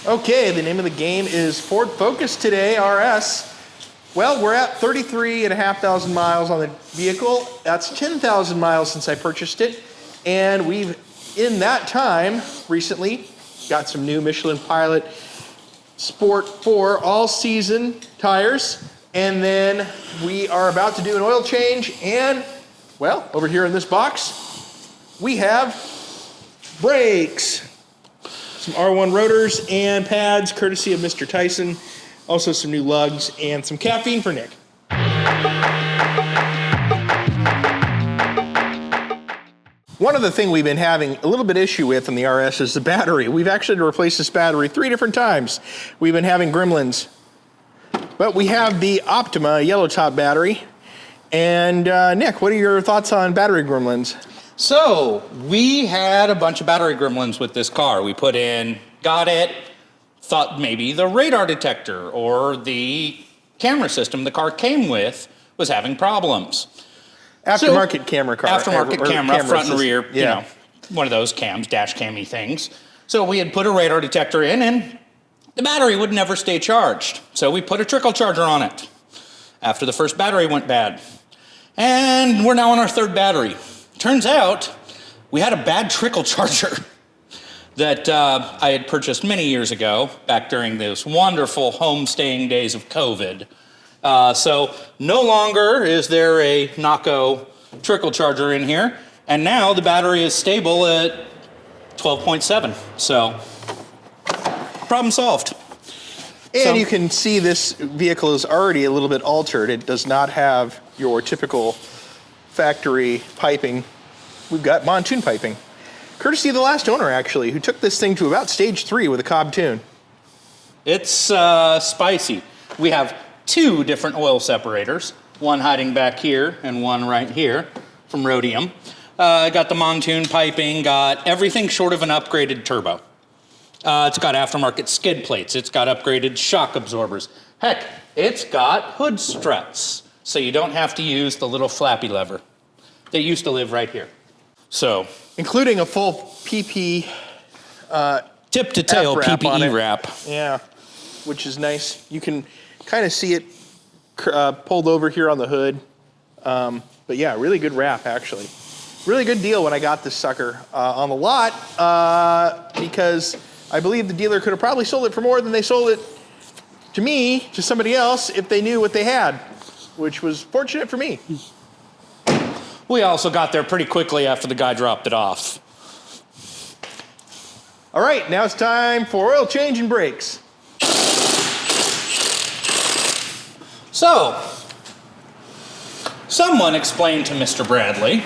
Okay, the name of the game is Ford Focus today, RS. Well, we're at 33,500 miles on the vehicle. That's 10,000 miles since I purchased it. And we've, in that time, recently, got some new Michelin Pilot Sport 4 all-season tires. And then we are about to do an oil change. And, well, over here in this box, we have brakes. Some R1 rotors and pads, courtesy of Mr. Tyson. Also some new lugs and some caffeine for Nick. One of the things we've been having a little bit issue with in the RS is the battery. We've actually had to replace this battery 3 different times. We've been having gremlins. But we have the Optima yellow top battery. And Nick, what are your thoughts on battery gremlins? So, we had a bunch of battery gremlins with this car. We put in, got it, thought maybe the radar detector or the camera system the car came with was having problems. Aftermarket camera car. Aftermarket camera, front and rear, yeah. you know, one of those cams, dash cammy things. So we had put a radar detector in and the battery would never stay charged. So we put a trickle charger on it after the first battery went bad. And we're now on our 3rd battery. Turns out we had a bad trickle charger that I had purchased many years ago, back during those wonderful home-staying days of COVID. So no longer is there a Naco trickle charger in here, and now the battery is stable at 12.7. So problem solved. And you can see this vehicle is already a little bit altered. It does not have your typical factory piping. We've got monsoon piping. Courtesy of the last owner, actually, who took this thing to about stage 3 with a Cobb tune. It's spicy. We have 2 different oil separators, one hiding back here and one right here from Rhodium. Got the monsoon piping, got everything short of an upgraded turbo. It's got aftermarket skid plates. It's got upgraded shock absorbers. Heck, it's got hood struts, so you don't have to use the little flappy lever that used to live right here. So, including a full PP tip to tail PPE wrap. Yeah, which is nice. You can kind of see it pulled over here on the hood. But yeah, really good wrap, actually. Really good deal when I got this sucker on the lot because I believe the dealer could have probably sold it for more than they sold it to me, to somebody else, if they knew what they had, which was fortunate for me. We also got there pretty quickly after the guy dropped it off. All right, now it's time for oil change and brakes. So, someone explained to Mr. Bradley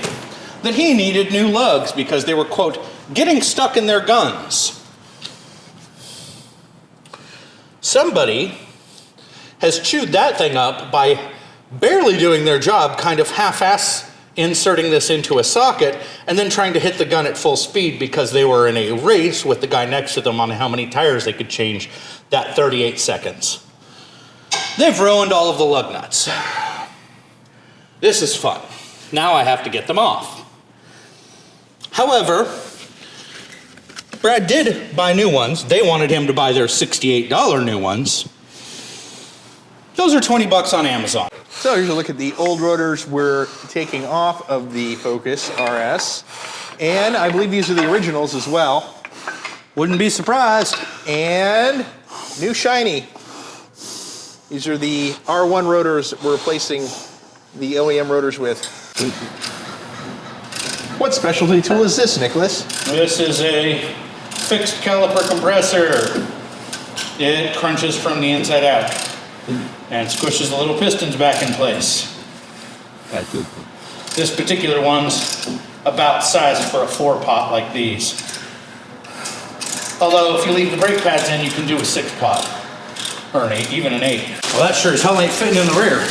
that he needed new lugs because they were, quote, getting stuck in their guns. Somebody has chewed that thing up by barely doing their job, kind of half-ass inserting this into a socket and then trying to hit the gun at full speed because they were in a race with the guy next to them on how many tires they could change that 38 seconds. They've ruined all of the lug nuts. This is fun. Now I have to get them off. However, Brad did buy new ones. They wanted him to buy their $68 new ones. Those are 20 bucks on Amazon. So here's a look at the old rotors we're taking off of the Focus RS. And I believe these are the originals as well. Wouldn't be surprised. And new shiny. These are the R1 rotors that we're replacing the OEM rotors with. What specialty tool is this, Nicholas? This is a fixed caliper compressor. It crunches from the inside out and squishes the little pistons back in place. That's good. This particular one's about sized for a 4-pot like these. Although if you leave the brake pads in, you can do a 6-pot. Or an 8, even an 8. Well, that sure as hell ain't fitting in the rear.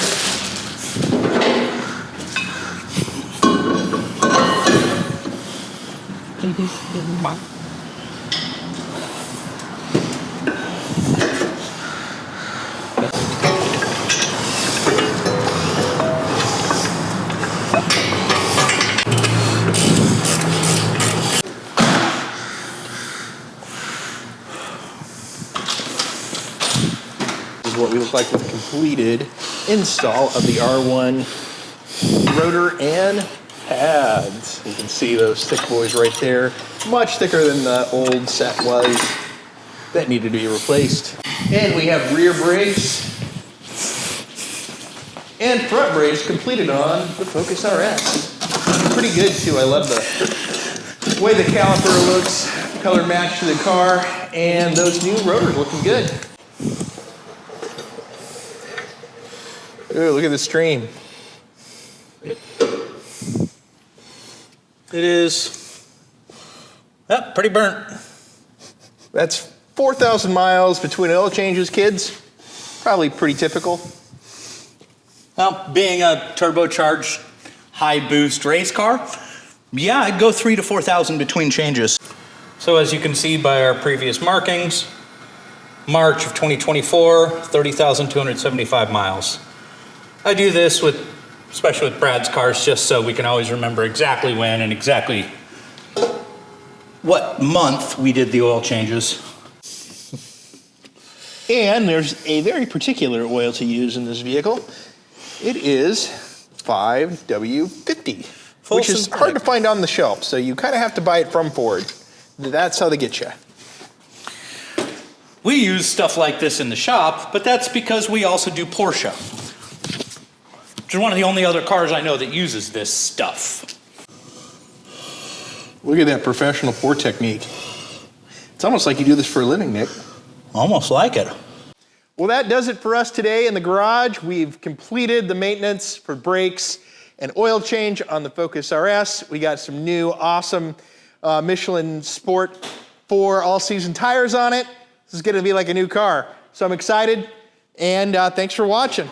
is what we look like with a completed install of the R1 rotor and pads. You can see those thick boys right there. Much thicker than the old set was. That needed to be replaced. And we have rear brakes and front brakes completed on the Focus RS. Pretty good too. I love the way the caliper looks, color match to the car, and those new rotors looking good. Ooh, look at the stream. It is pretty burnt. That's 4,000 miles between oil changes, kids. Probably pretty typical. Well, being a turbocharged high boost race car, yeah, I'd go 3,000 to 4,000 between changes. So as you can see by our previous markings, March of 2024, 30,275 miles. I do this especially with Brad's cars, just so we can always remember exactly when and exactly what month we did the oil changes. And there's a very particular oil to use in this vehicle. It is 5W50, which is hard to find on the shelf, so you kind of have to buy it from Ford. That's how they get you. We use stuff like this in the shop, but that's because we also do Porsche, which is one of the only other cars I know that uses this stuff. Look at that professional pour technique. It's almost like you do this for a living, Nick. Almost like it. Well, that does it for us today in the garage. We've completed the maintenance for brakes and oil change on the Focus RS. We got some new awesome Michelin Sport 4 all-season tires on it. This is going to be like a new car. So I'm excited, and thanks for watching.